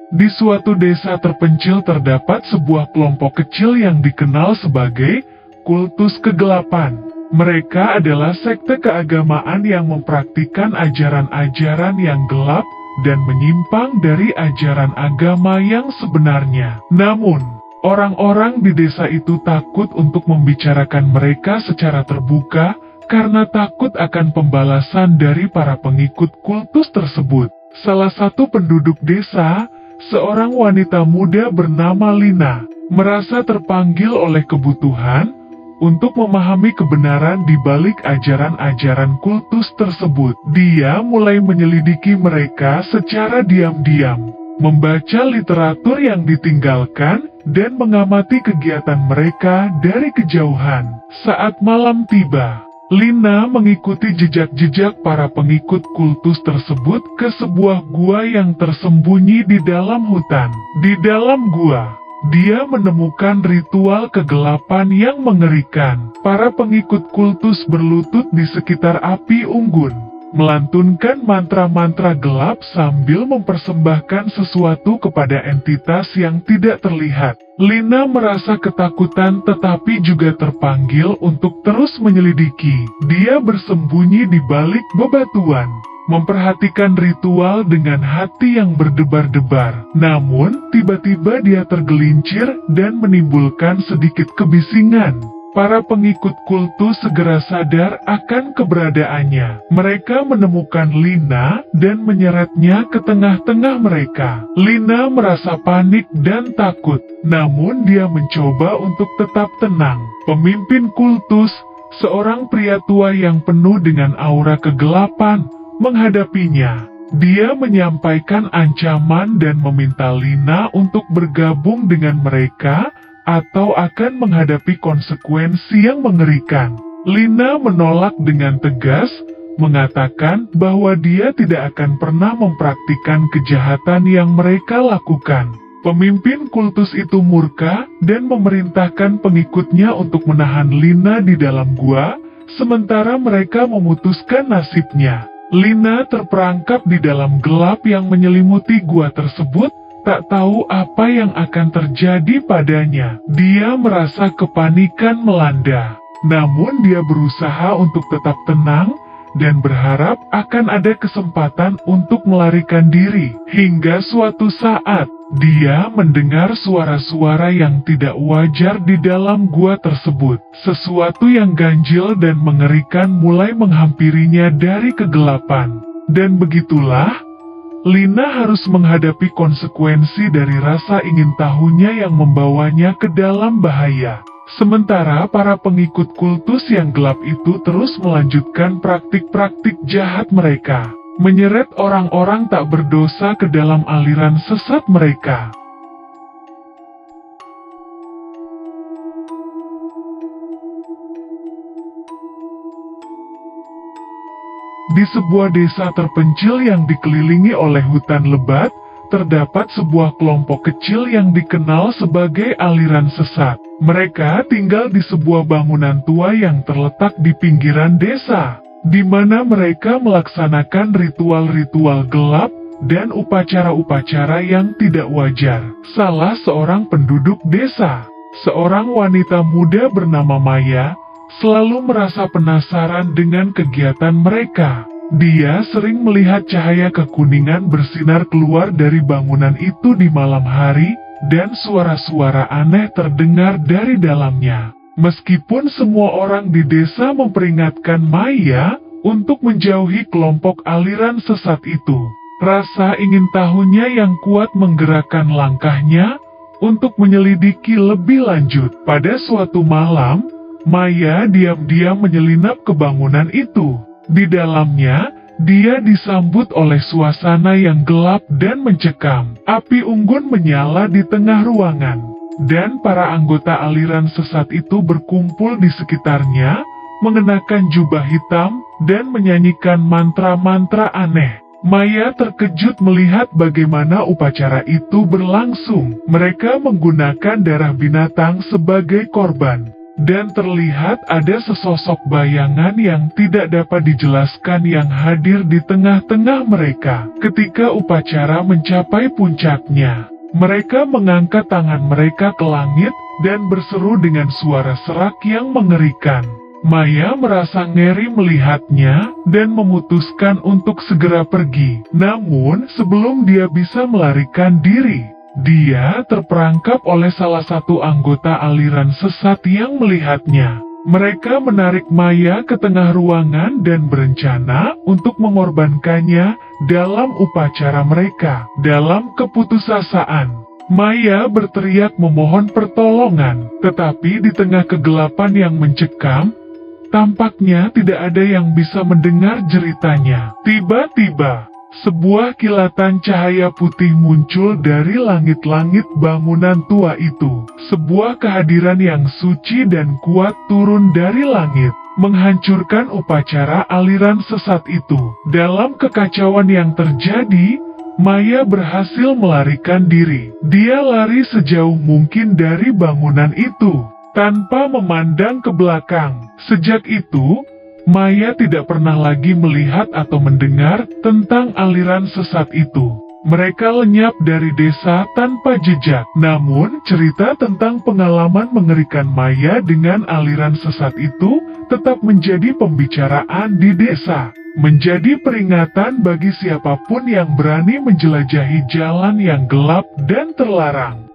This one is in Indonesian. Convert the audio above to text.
Di suatu desa terpencil terdapat sebuah kelompok kecil yang dikenal sebagai kultus kegelapan. Mereka adalah sekte keagamaan yang mempraktikkan ajaran-ajaran yang gelap dan menyimpang dari ajaran agama yang sebenarnya. Namun, orang-orang di desa itu takut untuk membicarakan mereka secara terbuka karena takut akan pembalasan dari para pengikut kultus tersebut. Salah satu penduduk desa, seorang wanita muda bernama Lina, merasa terpanggil oleh kebutuhan untuk memahami kebenaran di balik ajaran-ajaran kultus tersebut. Dia mulai menyelidiki mereka secara diam-diam, membaca literatur yang ditinggalkan, dan mengamati kegiatan mereka dari kejauhan. Saat malam tiba, Lina mengikuti jejak-jejak para pengikut kultus tersebut ke sebuah gua yang tersembunyi di dalam hutan. Di dalam gua, dia menemukan ritual kegelapan yang mengerikan. Para pengikut kultus berlutut di sekitar api unggun, melantunkan mantra-mantra gelap sambil mempersembahkan sesuatu kepada entitas yang tidak terlihat. Lina merasa ketakutan tetapi juga terpanggil untuk terus menyelidiki. Dia bersembunyi di balik bebatuan, memperhatikan ritual dengan hati yang berdebar-debar. Namun, tiba-tiba dia tergelincir dan menimbulkan sedikit kebisingan. Para pengikut kultus segera sadar akan keberadaannya. Mereka menemukan Lina dan menyeretnya ke tengah-tengah mereka. Lina merasa panik dan takut, namun dia mencoba untuk tetap tenang. Pemimpin kultus, seorang pria tua yang penuh dengan aura kegelapan, menghadapinya. Dia menyampaikan ancaman dan meminta Lina untuk bergabung dengan mereka atau akan menghadapi konsekuensi yang mengerikan. Lina menolak dengan tegas, mengatakan bahwa dia tidak akan pernah mempraktikkan kejahatan yang mereka lakukan. Pemimpin kultus itu murka dan memerintahkan pengikutnya untuk menahan Lina di dalam gua, sementara mereka memutuskan nasibnya. Lina terperangkap di dalam gelap yang menyelimuti gua tersebut, tak tahu apa yang akan terjadi padanya. Dia merasa kepanikan melanda. Namun dia berusaha untuk tetap tenang dan berharap akan ada kesempatan untuk melarikan diri. Hingga suatu saat, dia mendengar suara-suara yang tidak wajar di dalam gua tersebut. Sesuatu yang ganjil dan mengerikan mulai menghampirinya dari kegelapan. Dan begitulah, Lina harus menghadapi konsekuensi dari rasa ingin tahunya yang membawanya ke dalam bahaya. Sementara para pengikut kultus yang gelap itu terus melanjutkan praktik-praktik jahat mereka, menyeret orang-orang tak berdosa ke dalam aliran sesat mereka. Di sebuah desa terpencil yang dikelilingi oleh hutan lebat, terdapat sebuah kelompok kecil yang dikenal sebagai aliran sesat. Mereka tinggal di sebuah bangunan tua yang terletak di pinggiran desa, di mana mereka melaksanakan ritual-ritual gelap dan upacara-upacara yang tidak wajar. Salah seorang penduduk desa, seorang wanita muda bernama Maya, selalu merasa penasaran dengan kegiatan mereka. Dia sering melihat cahaya kekuningan bersinar keluar dari bangunan itu di malam hari, dan suara-suara aneh terdengar dari dalamnya. Meskipun semua orang di desa memperingatkan Maya untuk menjauhi kelompok aliran sesat itu, rasa ingin tahunya yang kuat menggerakkan langkahnya untuk menyelidiki lebih lanjut. Pada suatu malam, Maya diam-diam menyelinap ke bangunan itu. Di dalamnya, dia disambut oleh suasana yang gelap dan mencekam. Api unggun menyala di tengah ruangan, dan para anggota aliran sesat itu berkumpul di sekitarnya, mengenakan jubah hitam, dan menyanyikan mantra-mantra aneh. Maya terkejut melihat bagaimana upacara itu berlangsung. Mereka menggunakan darah binatang sebagai korban, dan terlihat ada sesosok bayangan yang tidak dapat dijelaskan yang hadir di tengah-tengah mereka. Ketika upacara mencapai puncaknya, mereka mengangkat tangan mereka ke langit dan berseru dengan suara serak yang mengerikan. Maya merasa ngeri melihatnya dan memutuskan untuk segera pergi. Namun, sebelum dia bisa melarikan diri, dia terperangkap oleh salah satu anggota aliran sesat yang melihatnya. Mereka menarik Maya ke tengah ruangan dan berencana untuk mengorbankannya dalam upacara mereka. Dalam keputusasaan, Maya berteriak memohon pertolongan, tetapi di tengah kegelapan yang mencekam, tampaknya tidak ada yang bisa mendengar jeritanya. Tiba-tiba, sebuah kilatan cahaya putih muncul dari langit-langit bangunan tua itu. Sebuah kehadiran yang suci dan kuat turun dari langit, menghancurkan upacara aliran sesat itu. Dalam kekacauan yang terjadi, Maya berhasil melarikan diri. Dia lari sejauh mungkin dari bangunan itu, tanpa memandang ke belakang. Sejak itu, Maya tidak pernah lagi melihat atau mendengar tentang aliran sesat itu. Mereka lenyap dari desa tanpa jejak. Namun, cerita tentang pengalaman mengerikan Maya dengan aliran sesat itu tetap menjadi pembicaraan di desa. Menjadi peringatan bagi siapapun yang berani menjelajahi jalan yang gelap dan terlarang.